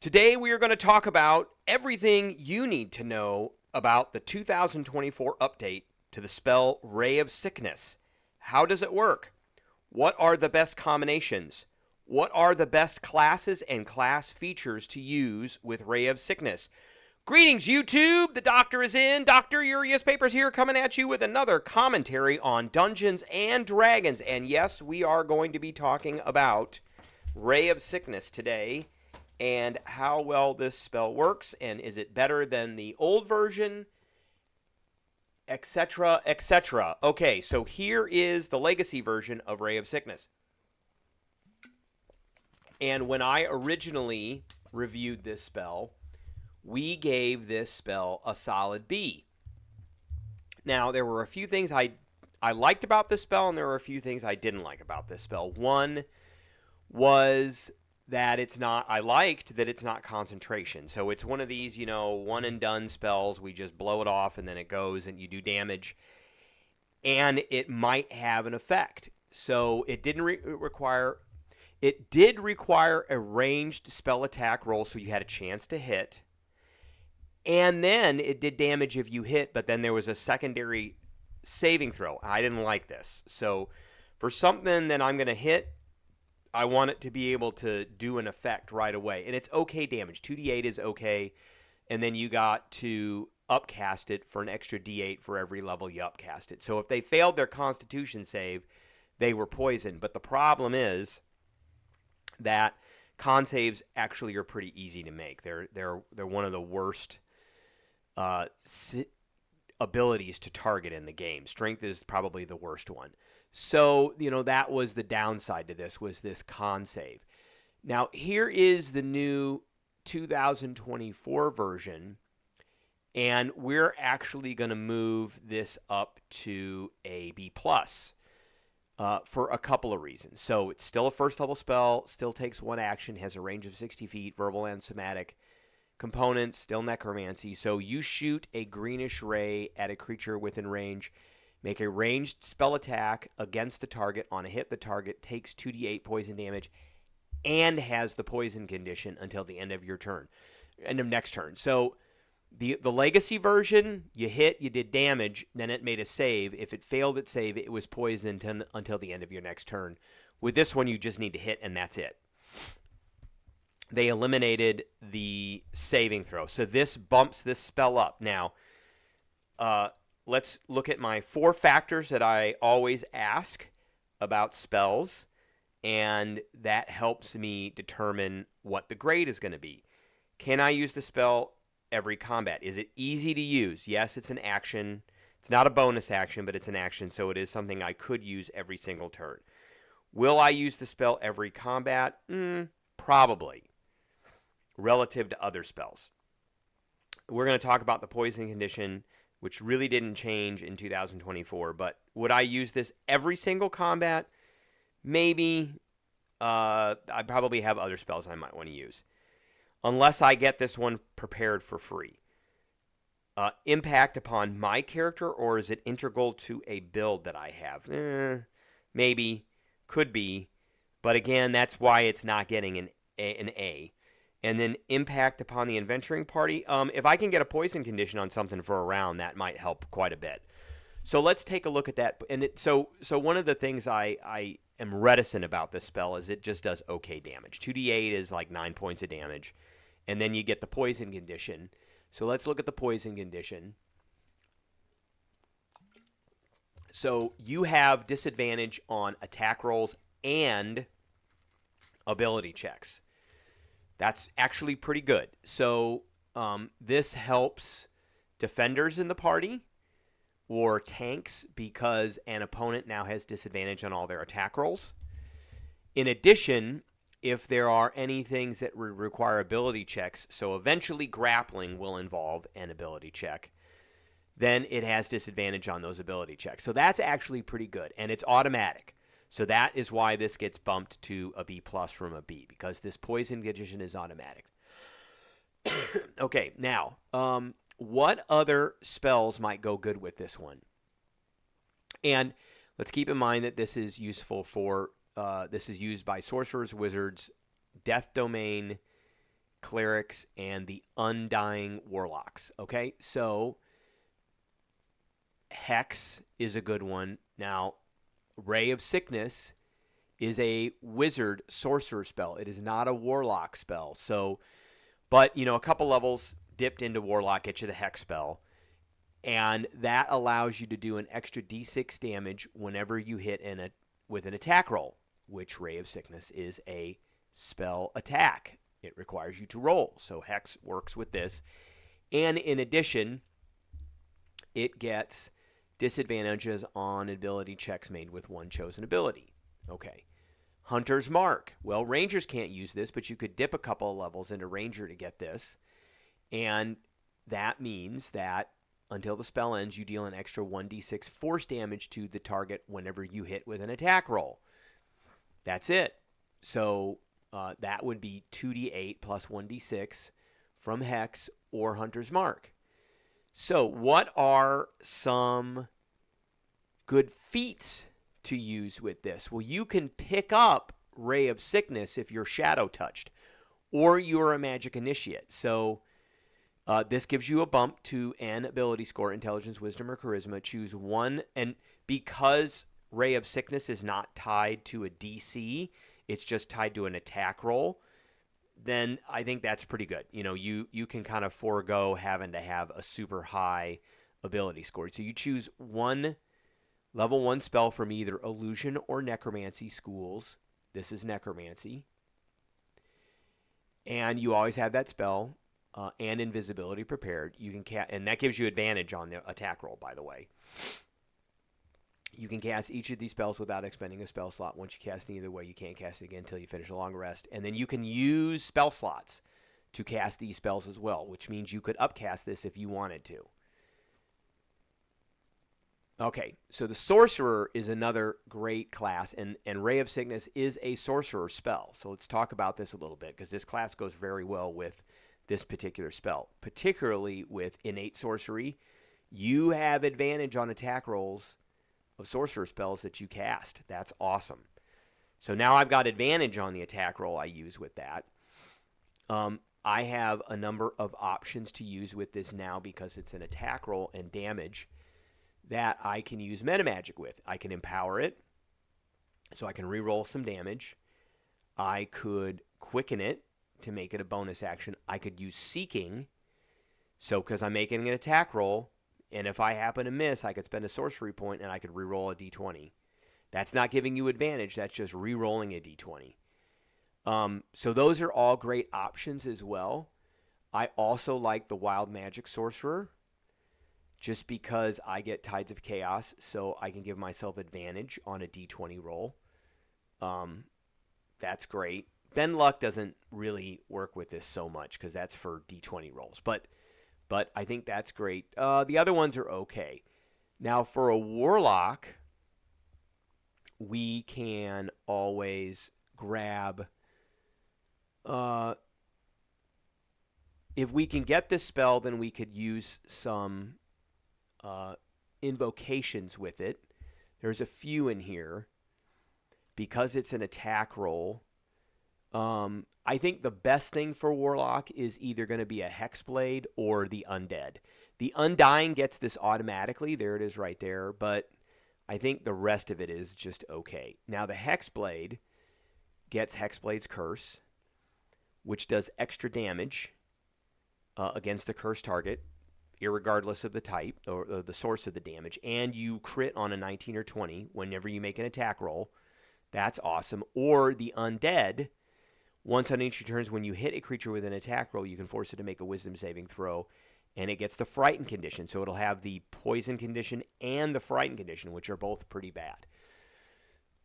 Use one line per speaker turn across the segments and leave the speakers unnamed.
Today we are going to talk about everything you need to know about the 2024 update to the spell Ray of Sickness. How does it work? What are the best combinations? What are the best classes and class features to use with Ray of Sickness? Greetings, YouTube! The Doctor is in. Dr. Urias Papers here, coming at you with another commentary on Dungeons and Dragons. And yes, we are going to be talking about Ray of Sickness today, and how well this spell works, and is it better than the old version, etc., etc. Okay, so here is the legacy version of Ray of Sickness. And when I originally reviewed this spell, we gave this spell a solid B. Now, there were a few things I liked about this spell, and there were a few things I didn't like about this spell. One was that I liked that it's not concentration. So it's one of these, one and done spells. We just blow it off and then it goes and you do damage. And it might have an effect. So it did require a ranged spell attack roll, so you had a chance to hit. And then it did damage if you hit, but then there was a secondary saving throw. I didn't like this. So for something that I'm going to hit, I want it to be able to do an effect right away. And it's okay damage. 2d8 is okay. And then you got to upcast it for an extra d8 for every level you upcast it. So if they failed their constitution save, they were poisoned. But the problem is that con saves actually are pretty easy to make. They're one of the worst abilities to target in the game. Strength is probably the worst one. So, that was the downside to this, was this con save. Now, here is the new 2024 version, and we're actually going to move this up to a B+, for a couple of reasons. So, it's still a first-level spell, still takes one action, has a range of 60 feet, verbal and somatic components, still necromancy. So, you shoot a greenish ray at a creature within range. Make a ranged spell attack against the target. On a hit, the target takes 2d8 poison damage and has the poison condition until the end of your turn, end of next turn. So the legacy version, you hit, you did damage, then it made a save. If it failed its save, it was poisoned until the end of your next turn. With this one, you just need to hit, and that's it. They eliminated the saving throw. So this bumps this spell up. Now, let's look at my 4 factors that I always ask about spells, and that helps me determine what the grade is going to be. Can I use the spell every combat? Is it easy to use? Yes, it's an action. It's not a bonus action, but it's an action, so it is something I could use every single turn. Will I use the spell every combat? Probably, relative to other spells. We're going to talk about the poison condition, which really didn't change in 2024. But would I use this every single combat? Maybe. I probably have other spells I might want to use, unless I get this one prepared for free. Impact upon my character, or is it integral to a build that I have? Maybe. Could be. But again, that's why it's not getting an A. And then impact upon the adventuring party. If I can get a poison condition on something for a round, that might help quite a bit. So let's take a look at that. And so one of the things I am reticent about this spell is it just does okay damage. 2d8 is like 9 points of damage. And then you get the poison condition. So let's look at the poison condition. So you have disadvantage on attack rolls and ability checks. That's actually pretty good. So this helps defenders in the party or tanks, because an opponent now has disadvantage on all their attack rolls. In addition, if there are any things that require ability checks, so eventually grappling will involve an ability check, then it has disadvantage on those ability checks. So that's actually pretty good, and it's automatic. So that is why this gets bumped to a B+ from a B, because this poison condition is automatic. Okay, now, what other spells might go good with this one? And let's keep in mind that this is useful for, this is used by sorcerers, wizards, death domain, clerics, and the undying warlocks. Okay, so Hex is a good one. Now, Ray of Sickness is a wizard sorcerer spell. It is not a warlock spell. So, but a couple levels dipped into warlock get you the Hex spell, and that allows you to do an extra d6 damage whenever you hit with an attack roll, which Ray of Sickness is a spell attack. It requires you to roll. So Hex works with this. And in addition, it gets disadvantages on ability checks made with one chosen ability. Okay. Hunter's Mark. Well, Rangers can't use this, but you could dip a couple of levels into Ranger to get this. And that means that until the spell ends, you deal an extra 1d6 force damage to the target whenever you hit with an attack roll. That's it. So that would be 2d8 plus 1d6 from Hex or Hunter's Mark. So what are some good feats to use with this? Well, you can pick up Ray of Sickness if you're shadow touched or you're a magic initiate. So this gives you a bump to an ability score, intelligence, wisdom, or charisma. Choose one. And because Ray of Sickness is not tied to a DC, it's just tied to an attack roll, then I think that's pretty good. You can kind of forego having to have a super high ability score. So you choose one level 1 spell from either illusion or necromancy schools. This is necromancy. And you always have that spell and invisibility prepared. You can and that gives you advantage on the attack roll, by the way. You can cast each of these spells without expending a spell slot. Once you cast it either way, you can't cast it again until you finish a long rest. And then you can use spell slots to cast these spells as well, which means you could upcast this if you wanted to. Okay, so the Sorcerer is another great class, and Ray of Sickness is a Sorcerer spell. So let's talk about this a little bit, because this class goes very well with this particular spell, particularly with innate sorcery. You have advantage on attack rolls of sorcerer spells that you cast. That's awesome. So now I've got advantage on the attack roll I use with that. I have a number of options to use with this now because it's an attack roll and damage that I can use metamagic with. I can empower it, so I can reroll some damage. I could quicken it to make it a bonus action. I could use seeking, so because I'm making an attack roll, and if I happen to miss, I could spend a sorcery point and I could reroll a d20. That's not giving you advantage. That's just rerolling a d20. So those are all great options as well. I also like the Wild Magic Sorcerer just because I get Tides of Chaos, so I can give myself advantage on a d20 roll. That's great. Ben Luck doesn't really work with this so much because that's for d20 rolls, but I think that's great. The other ones are okay. Now, for a Warlock, we can always grab... if we can get this spell, then we could use some invocations with it. There's a few in here. Because it's an attack roll, I think the best thing for Warlock is either going to be a Hexblade or the Undead. The Undying gets this automatically. There it is right there. But I think the rest of it is just okay. Now, the Hexblade gets Hexblade's Curse, which does extra damage against the cursed target, irregardless of the type or the source of the damage. And you crit on a 19 or 20 whenever you make an attack roll. That's awesome. Or the Undead, once on each of your turns, when you hit a creature with an attack roll, you can force it to make a wisdom saving throw, and it gets the Frighten condition. So it'll have the Poison condition and the Frighten condition, which are both pretty bad.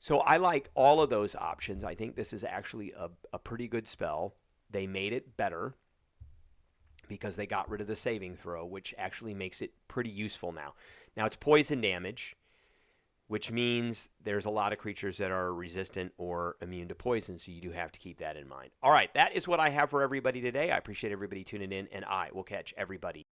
So I like all of those options. I think this is actually a pretty good spell. They made it better because they got rid of the saving throw, which actually makes it pretty useful now. Now, it's poison damage, which means there's a lot of creatures that are resistant or immune to poison, so you do have to keep that in mind. All right, that is what I have for everybody today. I appreciate everybody tuning in, and I will catch everybody